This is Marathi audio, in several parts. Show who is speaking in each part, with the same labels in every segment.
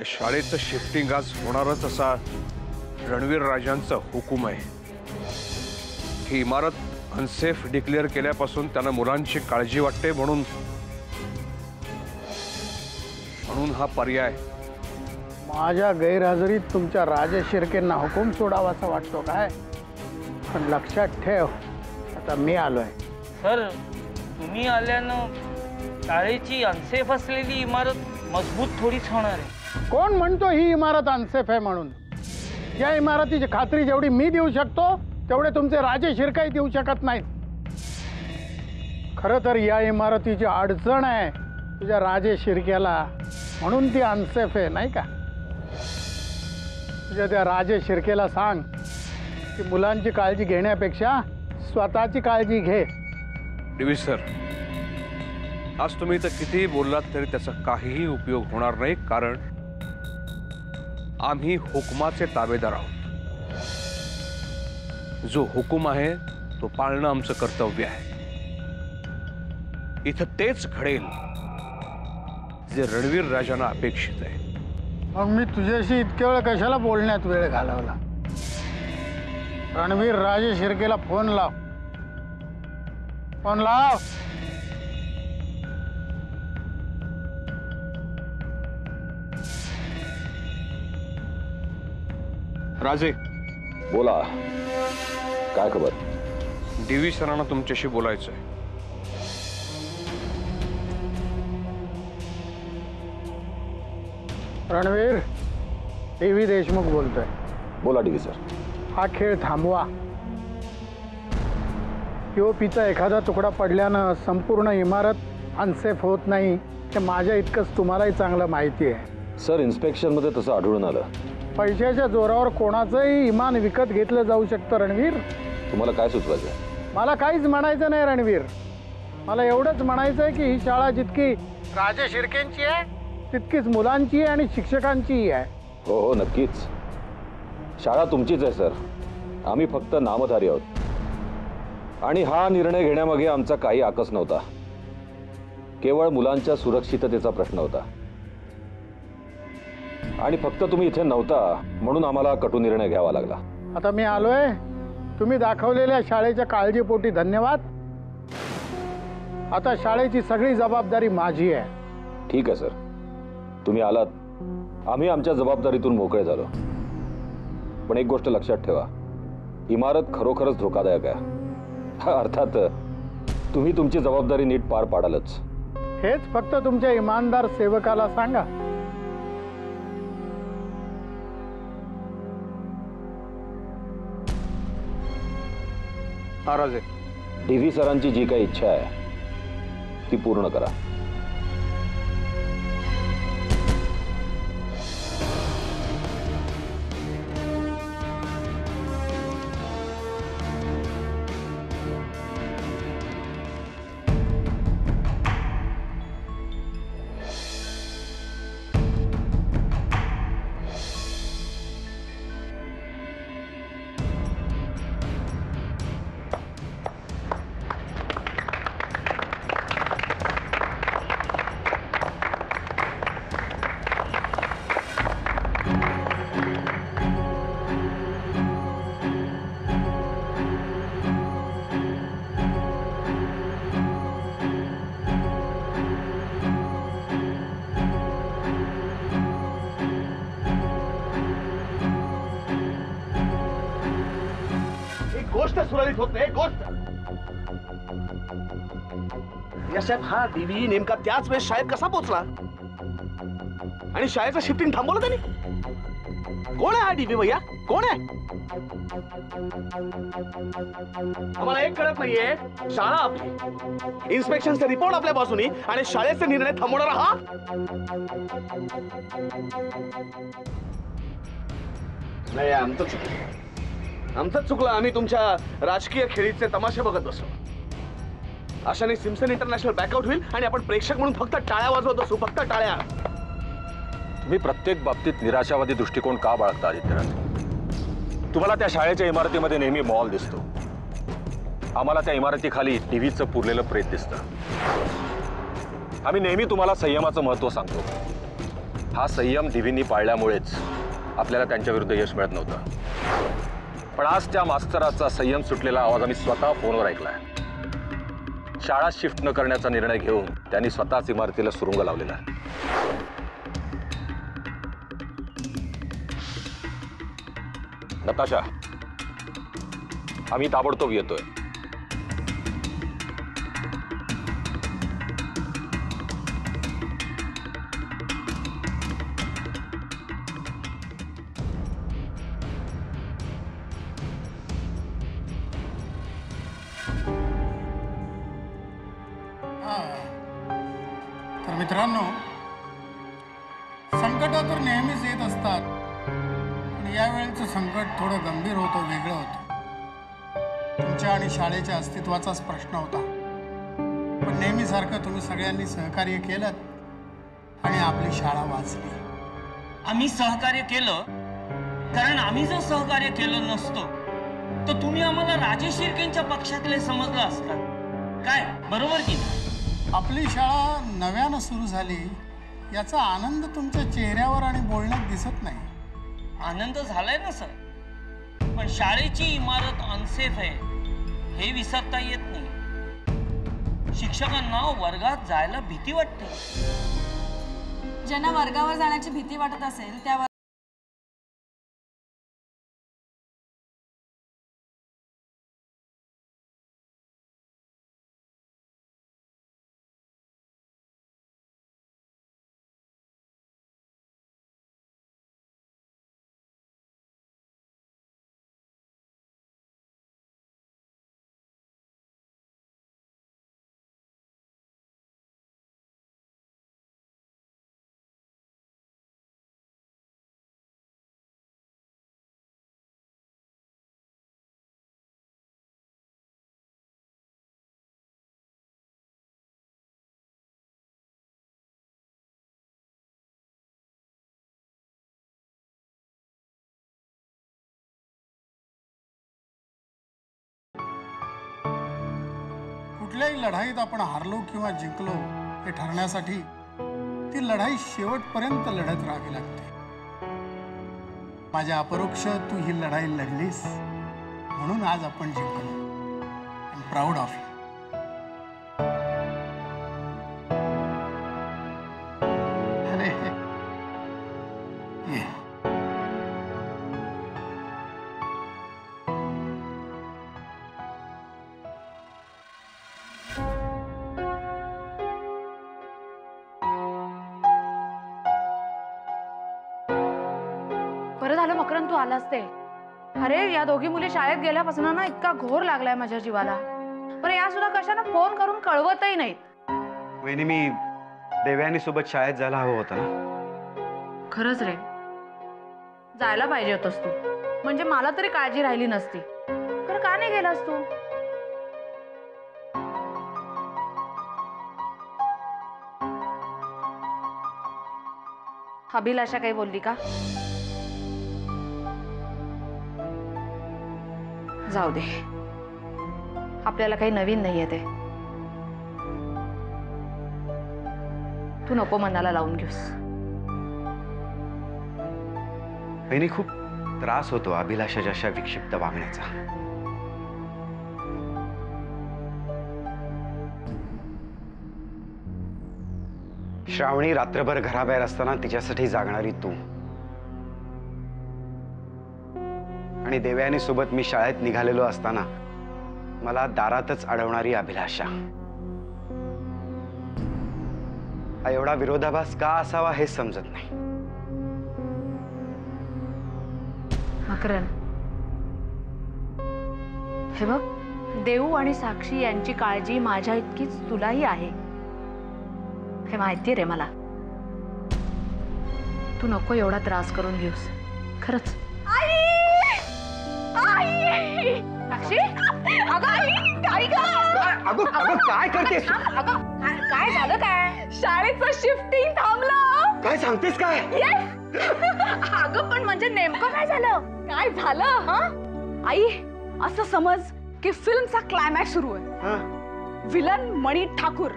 Speaker 1: शाळेचं शिफ्टिंग आज होणारच असा रणवीर राजांचा हुकूम आहे। ही इमारत अनसेफ डिक्लेअर केल्यापासून त्यांना मुलांची काळजी वाटते म्हणून हा पर्याय।
Speaker 2: माझ्या गैरहजेरीत तुमच्या राजेश शिर्केंना हुकूम सोडावासा वाटतो काय? पण लक्षात ठेव, आता मी आलोय।
Speaker 3: सर, तुम्ही आल्यानं शाळेची अनसेफ असलेली इमारत मजबूत थोडीच होणार आहे।
Speaker 2: कोण म्हणतो ही इमारत अनसेफ आहे म्हणून? या इमारतीची खात्री जेवढी मी देऊ शकतो तेवढे तुमचे राजेश शिर्के देऊ शकत नाहीत। खरं तर या इमारतीची अडचण आहे तुझ्या राजेश शिर्केला, म्हणून ती अनसेफ आहे नाही का? तुझ्या त्या राजेश शिर्केला सांग की मुलांची काळजी घेण्यापेक्षा स्वतःची काळजी घे।
Speaker 1: डीवी सर, आज तुम्ही तर कितीही बोललात तरी त्याचा काहीही उपयोग होणार नाही, कारण आम्ही हुकमाचे ताबेदार आहोत। जो हुकूम आहे तो पाळणं आमचं कर्तव्य आहे। इथं तेच घडेल जे रणवीर राजांना अपेक्षित आहे।
Speaker 2: मग मी तुझ्याशी इतक्या वेळ कशाला बोलण्यात वेळ घालवला? रणवीर राजेश शिर्केला फोन लाव, फोन लाव।
Speaker 1: राजे,
Speaker 4: बोला, काय खबर?
Speaker 1: डीवी सरांना तुमच्याशी बोलायचं आहे।
Speaker 2: रणवीर, टीव्ही देशमुख बोलतोय।
Speaker 4: बोला डीवी सर।
Speaker 2: हा खेळ थांबवा। पीओपीचा एखादा तुकडा पडल्यानं संपूर्ण इमारत अनसेफ होत नाही हे माझ्या इतकंच तुम्हालाही चांगलं माहिती आहे।
Speaker 4: सर, इन्स्पेक्शनमध्ये तसं आढळून आलं।
Speaker 2: पैशाच्या जोरावर कोणाचंही इमान विकत घेतलं जाऊ शकतं रणवीर।
Speaker 4: तुम्हाला काय सुचवायचं?
Speaker 2: मला काहीच म्हणायचं नाही रणवीर, मला एवढंच म्हणायचं आहे की ही शाळा जितकी राजेश शिर्केंची आहे तितकीच मुलांची आहे आणि शिक्षकांचीही आहे।
Speaker 4: हो हो, नक्कीच। शाळा तुमचीच आहे सर, आम्ही फक्त नामधारी आहोत। आणि हा निर्णय घेण्यामागे आमचा काही आकस नव्हता, केवळ मुलांच्या सुरक्षिततेचा प्रश्न होता। आणि फक्त तुम्ही इथे नव्हता म्हणून आम्हाला कटू निर्णय घ्यावा लागला।
Speaker 2: आता मी आलोय, तुम्ही दाखवलेल्या शाळेच्या काळजीपोटी धन्यवाद। आता शाळेची सगळी जबाबदारी माझी आहे।
Speaker 4: ठीक आहे सर, तुम्ही आलात, आम्ही आमच्या जबाबदारीतून मोकळे झालो। पण एक गोष्ट लक्षात ठेवा, इमारत खरोखरच धोकादायक आहे। अर्थात तुम्ही तुमची जबाबदारी नीट पार पाडालच।
Speaker 2: हेच फक्त तुमच्या इमानदार सेवकाला सांगा।
Speaker 1: हा राजे,
Speaker 4: डीव्ही सरांची जी काही इच्छा आहे ती पूर्ण करा।
Speaker 5: गोष्ट सुरळीत होत नाही। गोष्ट यासाहेब, हा डीव्ही नेमका त्याच वेळेस शाळेत कसा पोहोचला आणि शाळेचं शिफ्टिंग थांबवलं त्यांनी? कोण आहे हा डीव्ही भैया? कोण आहे? आम्हाला एक कळत नाहीये, शाळा आपली, इन्स्पेक्शनचे रिपोर्ट आपल्या बाजूनी आणि शाळेचे निर्णय थांबवणारा हा? नाही, आमचंच चुकलं। आम्ही तुमच्या राजकीय खेळीचे तमाशे बघत बसलो। अशाने सिम्सन इंटरनॅशनल बॅकआउट होईल आणि आपण प्रेक्षक म्हणून फक्त टाळ्या वाजवत असू, फक्त टाळ्या।
Speaker 4: तुम्ही प्रत्येक बाबतीत निराशावादी दृष्टिकोन का बाळगता आदित्यराज? तुम्हाला त्या शाळेच्या इमारतीमध्ये नेहमी मॉल दिसतो, आम्हाला त्या इमारतीखाली टीव्हीचं पुरलेलं प्रेत दिसतं। आम्ही नेहमी तुम्हाला संयमाचं महत्त्व सांगतो, हा संयम दिवींनी पाळल्यामुळेच आपल्याला त्यांच्या विरुद्ध यश मिळत नव्हतं. पण आज त्या मास्तराचा संयम सुटलेला आवाज आम्ही स्वतः फोनवर ऐकलाय. शाळा शिफ्ट न करण्याचा निर्णय घेऊन त्यांनी स्वतःच इमारतीला सुरुंग लावलेला. नताशा, आम्ही ताबडतोब येतोय.
Speaker 2: तर मित्रांनो, संकट तर नेहमीच येत असतात, पण यावेळेचं संकट थोडं गंभीर होतं, वेगळं होतं. तुमच्या आणि शाळेच्या अस्तित्वाचाच प्रश्न होता, पण नेहमीसारखं तुम्ही सगळ्यांनी सहकार्य केलं आणि आपली शाळा वाचली.
Speaker 3: आम्ही सहकार्य केलं कारण आम्ही जर सहकार्य केलं नसतो तर तुम्ही आम्हाला राजेश शिर्केंच्या पक्षातले समजलं असतात. काय बरोबर की नाही?
Speaker 2: आपली शाळा नव्यानं सुरू झाली याचा आनंद तुमच्या चेहऱ्यावर आणि बोलण्यात दिसत नाही.
Speaker 3: आनंद झालाय ना सर, पण शाळेची इमारत अनसेफ आहे हे विसरता येत नाही. शिक्षकांना वर्गात जायला भीती वाटते.
Speaker 6: ज्यांना वर्गावर जाण्याची भीती वाटत असेल त्या
Speaker 2: कुठल्याही लढाईत आपण हारलो किंवा जिंकलो हे ठरण्यासाठी ती लढाई शेवटपर्यंत लढत राहावी लागते. माझ्या अपरोक्ष तू ही लढाई लढलीस म्हणून आज आपण जिंकलो. I am proud of you. अरे ये.
Speaker 7: बरं झालं मकरंद तू आलास ते. अरे या दोघी मुली शाळेत गेल्यापासून ना इतका घोर लागलाय माझ्या जीवाला. बरं या सुद्धा कशानं फोन करून कळवतही नाहीत.
Speaker 8: वहिनी, मी देवयानी सोबत शाळेत जायला हवं होतं ना.
Speaker 7: खरंच रे, जायला पाहिजे होतस तू, म्हणजे मला तरी काळजी राहिली नसती. खरं का नाही गेलास तू? अभिलाषा काही बोलली का? जाऊ दे, आपल्याला काही नवीन नाहीये ते. तू नको मनाला लावून घेऊस.
Speaker 8: वहिनी, खूप त्रास होतो अभिलाषाच्या अशा विक्षिप्त वागण्याचा. श्रावणी रात्रभर घराबाहेर असताना तिच्यासाठी जागणारी तू, आणि देवयानी सोबत मी शाळेत निघालेलो असताना मला दारातच अडवणारी अभिलाषा. हा एवढा विरोधाभास का असावा हे समजत नाही.
Speaker 7: मकरंद, हे बघ, देऊ आणि साक्षी यांची काळजी माझ्या इतकीच तुलाही आहे हे माहिती रे मला. तू नको एवढा त्रास करून घेऊस. खरंच. साक्षी, अगं आई,
Speaker 8: काय करतेस?
Speaker 7: काय झालं? काय शाळेचं शिफ्टिंग थांबलं?
Speaker 8: काय सांगतेस काय?
Speaker 7: अगं पण म्हणजे नेमकं काय झालं?
Speaker 6: काय झालं? आई, असं समज की फिल्मचा क्लायमॅक्स सुरू आहे. विलन मणि ठाकूर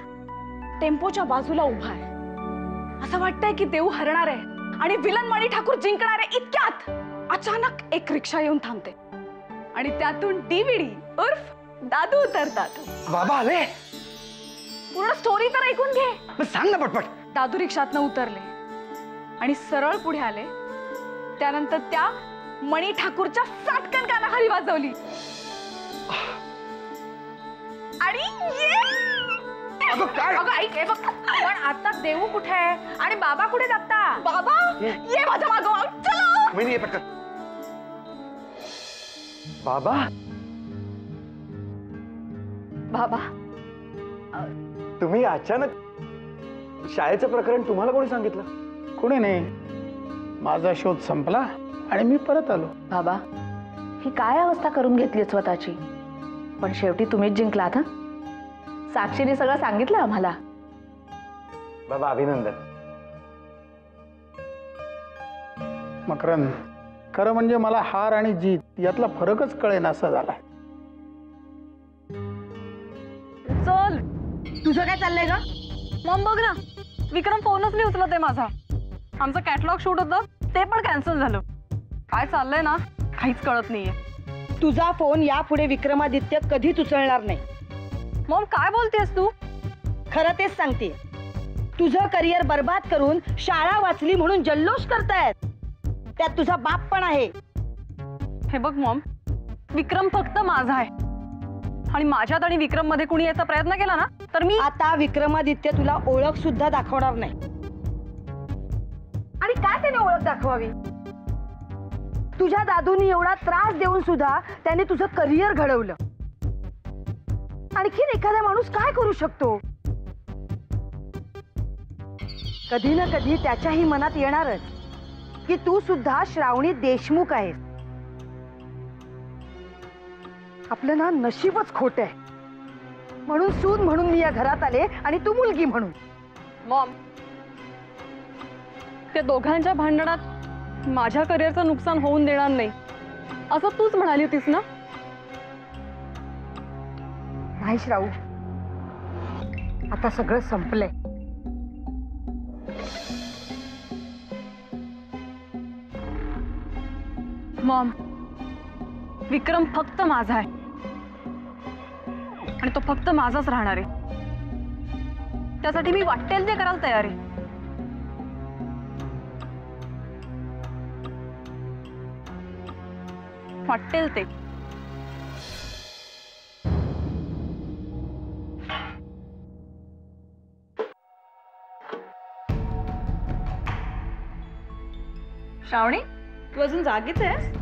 Speaker 6: टेम्पोच्या बाजूला उभा आहे असं वाटतंय की देऊ हरणार आहे आणि विलन मणी ठाकूर जिंकणार आहे. इतक्यात अचानक एक रिक्षा येऊन थांबते आणि त्यातून डीव्हीडी उर्फ दादू उतरतात.
Speaker 8: बाबा आले.
Speaker 6: पूर्ण स्टोरी तर ऐकून घे.
Speaker 8: मग सांग ना पटपट.
Speaker 6: दादू रिक्षातनं उतरले आणि सरळ पुढे आले. त्यानंतर त्या मणी ठाकूरच्या साटकन कानाखाली वाजवली आणि
Speaker 7: अगं ऐक, हे बघ, पण आता देऊ कुठे आहे आणि बाबा कुठे जाता?
Speaker 6: बाबा ये माझ्या मागोमाग, चलो.
Speaker 8: वहिनी ये पटकन. बाबा
Speaker 6: बाबा
Speaker 8: तुम्ही अचानक शाळेचं प्रकरण तुम्हाला कोणी सांगितलं?
Speaker 2: कुणी नाही, माझा शोध संपला आणि मी परत आलो.
Speaker 7: बाबा, ही काय अवस्था करून घेतली स्वतःची? पण शेवटी तुम्हीच जिंकलात. हं, साक्षीने सगळं सांगितलं आम्हाला.
Speaker 8: बाबा अभिनंदन.
Speaker 2: मकरंद, खरं म्हणजे मला हार आणि जीत यातला फरकच कळेना असा झाला.
Speaker 6: चल, तुझं काय चाललंय का? मग बघ ना, विक्रम फोनच नाही उचलत आहे माझा. आमचं कॅटलॉग शूट होतं ते पण कॅन्सल झालं. काय चाललंय ना काहीच कळत नाहीये.
Speaker 9: तुझा फोन यापुढे विक्रमादित्य कधीच उचलणार नाही.
Speaker 6: मग काय बोलतेस तू?
Speaker 9: खरं तेच सांगते. तुझं करिअर बर्बाद करून शाळा वाचली म्हणून जल्लोष करतायत. त्यात तुझा बाप पण आहे.
Speaker 6: हे बघ मॉम, विक्रम फक्त माझा आहे आणि माझ्यात आणि विक्रम मध्ये कुणी याचा प्रयत्न केला ना तर मी
Speaker 9: आता विक्रमादित्य तुला ओळख सुद्धा दाखवणार नाही.
Speaker 6: आणि काय त्याने ओळख दाखवावी?
Speaker 9: तुझ्या दादूनी एवढा त्रास देऊन सुद्धा त्याने तुझं करिअर घडवलं. आणखीन एखादा माणूस काय करू शकतो? कधी ना कधी त्याच्याही मनात येणारच की तू सुद्धा श्रावणी देशमुख आहेस. आपलं ना नशीबच खोट आहे. म्हणून सून म्हणून मी या घरात आले आणि तू मुलगी म्हणून.
Speaker 6: मॉम, त्या दोघांच्या भांडणात माझ्या करिअरचं नुकसान होऊन देणार नाही असं तूच म्हणाली होतीस ना?
Speaker 9: नाही श्रावू, आता सगळं संपलंय.
Speaker 6: मॉम, विक्रम फक्त माझा आहे आणि तो फक्त माझाच राहणार आहे. त्यासाठी मी वाटेल ते करायला तयार आहे. वाटेल ते. श्रावणी, तू अजून जागीच आहेस?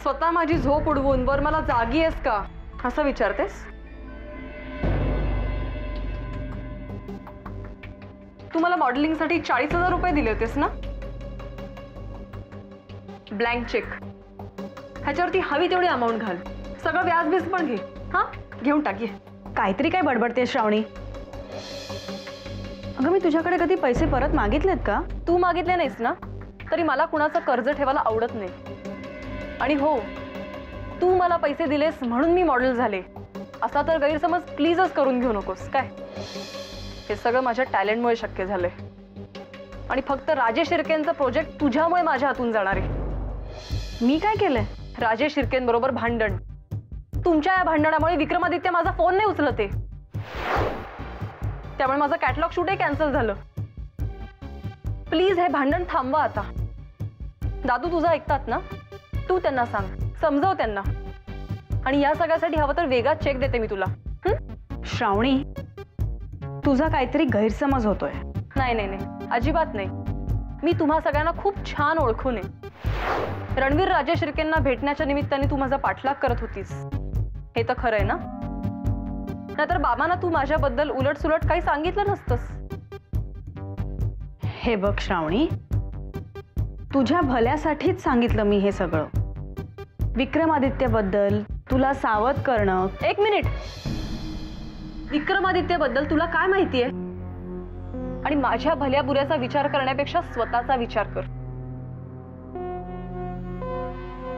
Speaker 6: स्वतः माझी झोप उडवून वर मला जागी आहेस का असं विचारतेस? तू मला मॉडेलिंगसाठी 40,000 रुपये दिले होतेस ना? Blank cheque. ह्याच्यावरती हवी तेवढी अमाऊंट घाल. सगळं व्याज बीज पण घे. हा, घेऊन टाकी. काहीतरी काय बडबडतेस श्रावणी? अगं, मी तुझ्याकडे कधी पैसे परत मागितलेत का? तू मागितले नाहीस ना, तरी मला कुणाचं कर्ज ठेवायला आवडत नाही. आणि हो, तू मला पैसे दिलेस म्हणून मी मॉडेल झाले असा तर गैरसमज प्लीजच करून घेऊ नकोस काय. हे सगळं माझ्या टॅलेंटमुळे शक्य झालंय आणि फक्त राजेश शिर्केंचा प्रोजेक्ट तुझ्यामुळे माझ्या हातून जाणार आहे. मी काय केलंय? राजेश शिर्केंबरोबर भांडण. तुमच्या या भांडणामुळे विक्रमादित्य माझा फोन नाही उचलते, त्यामुळे माझं कॅटलॉग शूटही कॅन्सल झालं. प्लीज हे भांडण थांबवा आता. दादू तुझं ऐकतात ना? तू त्यांना सांग, समजव त्यांना. आणि या सगळ्यासाठी हवं तर वेगळा चेक देते मी तुला.
Speaker 9: श्रावणी, तुझा काहीतरी गैरसमज होतोय.
Speaker 6: नाही नाही नाही, अजिबात नाही. मी तुम्हा सगळ्यांना खूप छान ओळखून आहे. रणवीर राजेश शिर्केंना भेटण्याच्या निमित्ताने तू माझा पाठलाग करत होतीस हे तर खरं आहे ना? नाहीतर बाबांना तू माझ्याबद्दल उलट सुलट काही सांगितलं नसतंस.
Speaker 9: हे बघ श्रावणी, तुझ्या भल्यासाठीच सांगितलं मी हे सगळं. विक्रमादित्यबद्दल तुला सावध करणं.
Speaker 6: एक मिनिट, विक्रमादित्यबद्दल तुला काय माहिती आहे? आणि माझ्या भल्या बुऱ्याचा विचार करण्यापेक्षा स्वतःचा विचार कर.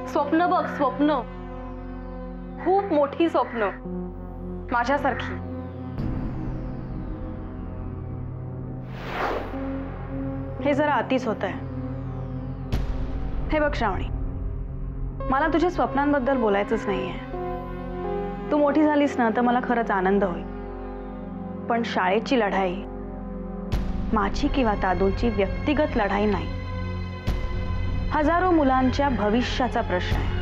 Speaker 6: स्वप्न बघ, स्वप्न, खूप मोठी स्वप्न, माझ्यासारखी. हे जरा अतिच होत आहे. हे बघ श्रावणी, मला तुझ्या स्वप्नांबद्दल बोलायचंच नाहीये. तू मोठी झालीस ना तर मला खरंच आनंद होईल. पण शाळेची लढाई माझी किंवा दादूची व्यक्तिगत लढाई नाही. हजारो मुलांच्या भविष्याचा प्रश्न आहे.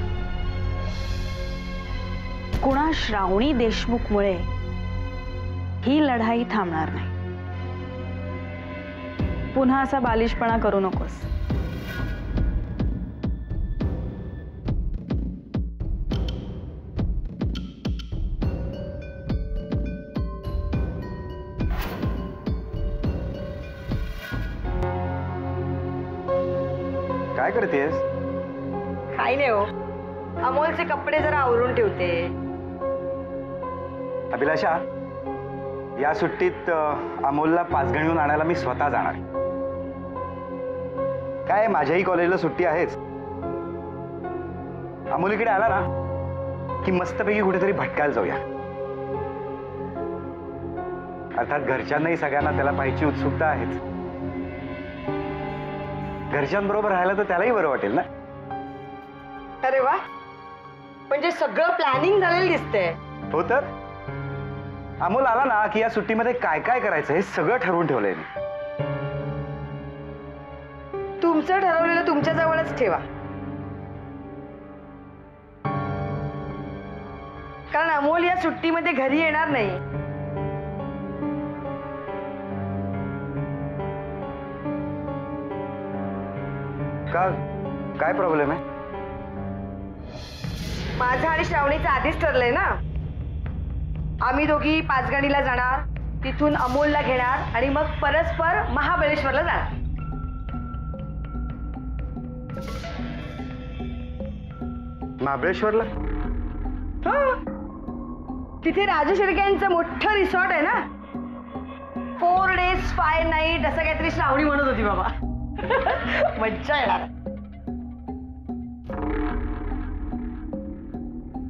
Speaker 6: कुणा श्रावणी देशमुखमुळे ही लढाई थांबणार नाही. पुन्हा असा बालिशपणा करू नकोस.
Speaker 8: काय करतेस?
Speaker 9: काही नाही हो, अमोलचे कपडे जरा आवरून ठेवते.
Speaker 8: अभिलाषा, या सुट्टीत अमोलला पाचगणीहून आणायला मी स्वतः जाणार. काय माझ्याही कॉलेजला सुट्टी आहेच. अमोल इकडे आला ना की मस्तपैकी कुठेतरी भटकायला जाऊया. अर्थात घरच्यांनाही सगळ्यांना त्याला पाहायची उत्सुकता आहेच. घरच्यांबरोबर राहायला तर त्यालाही बरं वाटेल ना.
Speaker 9: अरे वा, म्हणजे सगळं प्लॅनिंग झालेलं दिसतंय.
Speaker 8: हो तर अमोल आला ना की या सुट्टीमध्ये काय काय करायचं हे सगळं ठरवून ठेवलंय मी.
Speaker 9: तुमचं ठरवलेलं तुमच्या जवळच ठेवा, कारण अमोल या सुट्टीमध्ये घरी येणार नाही.
Speaker 8: का? काय प्रॉब्लेम आहे?
Speaker 9: माझं आणि श्रावणीचं आधीच ठरलंय ना. आम्ही दोघी पाचगणीला जाणार, तिथून अमोलला घेणार आणि मग परस्पर महाबळेश्वरला जाणार.
Speaker 8: महाबळेश्वरला?
Speaker 9: हो, तिथे राजू शिर्क्यांचं मोठं रिसॉर्ट आहे ना. 4 days 5 nights असं काहीतरी श्रावणी म्हणत होती बाबा. मज्जा येणार.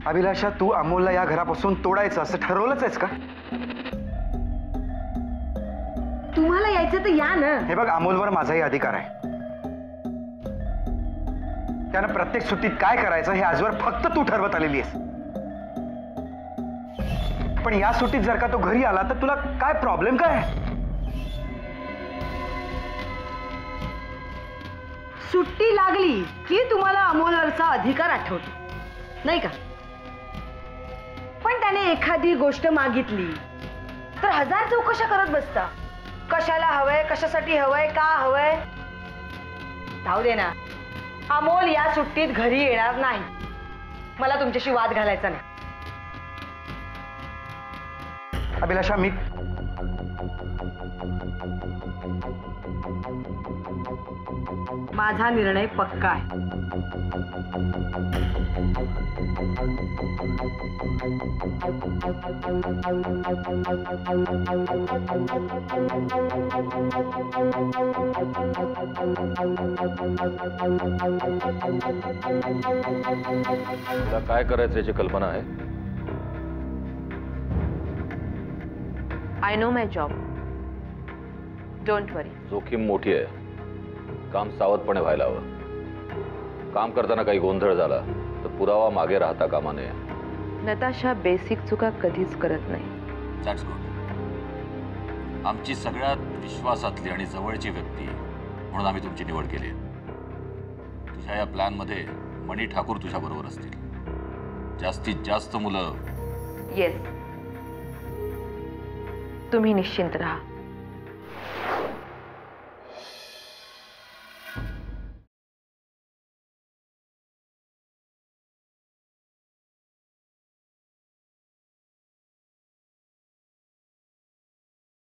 Speaker 8: अभिलाषा, तू अमोलला या घरापासून तोडायचं असं ठरवलंच आहेस का?
Speaker 9: तुम्हाला यायचं तर या ना.
Speaker 8: हे बघ, अमोलवर माझाही अधिकार आहे. त्यानं प्रत्येक सुट्टीत काय करायचं हे आजवर फक्त तू ठरवत आलेली आहेस. पण या सुट्टीत जर का तो घरी आला तर तुला काय प्रॉब्लेम काय?
Speaker 9: सुट्टी लागली की तुम्हाला अमोलवरचा अधिकार आठवतो, नाही का? पण त्याने एखादी गोष्ट मागितली तर 1000 चौकशा करत बसता. कशाला हवंय, कशासाठी हवंय, का हवंय. जाऊ दे ना, अमोल या सुट्टीत घरी येणार नाही. मला तुमच्याशी वाद घालायचा नाही.
Speaker 8: अभिलाषा, मी
Speaker 9: माझा निर्णय पक्का आहे.
Speaker 4: तुला काय करायचं याची कल्पना आहे?
Speaker 7: I know my job. Don't worry.
Speaker 4: जोखीम मोठी आहे. काम सावधपणे व्हायला हवं. काम करताना काही गोंधळ झाला तर पुरावा मागे राहता कामा नये.
Speaker 7: नताशा बेसिक चुका कधीच करत नाही.
Speaker 10: That's good. आमची सगळ्यात विश्वासातली आणि जवळची व्यक्ती म्हणून आम्ही तुमची निवड केली. तुझ्या या प्लॅनमध्ये मणी ठाकूर तुझ्या बरोबर असतील. जास्तीत जास्त मुलं.
Speaker 7: येस, तुम्ही निश्चिंत राहा.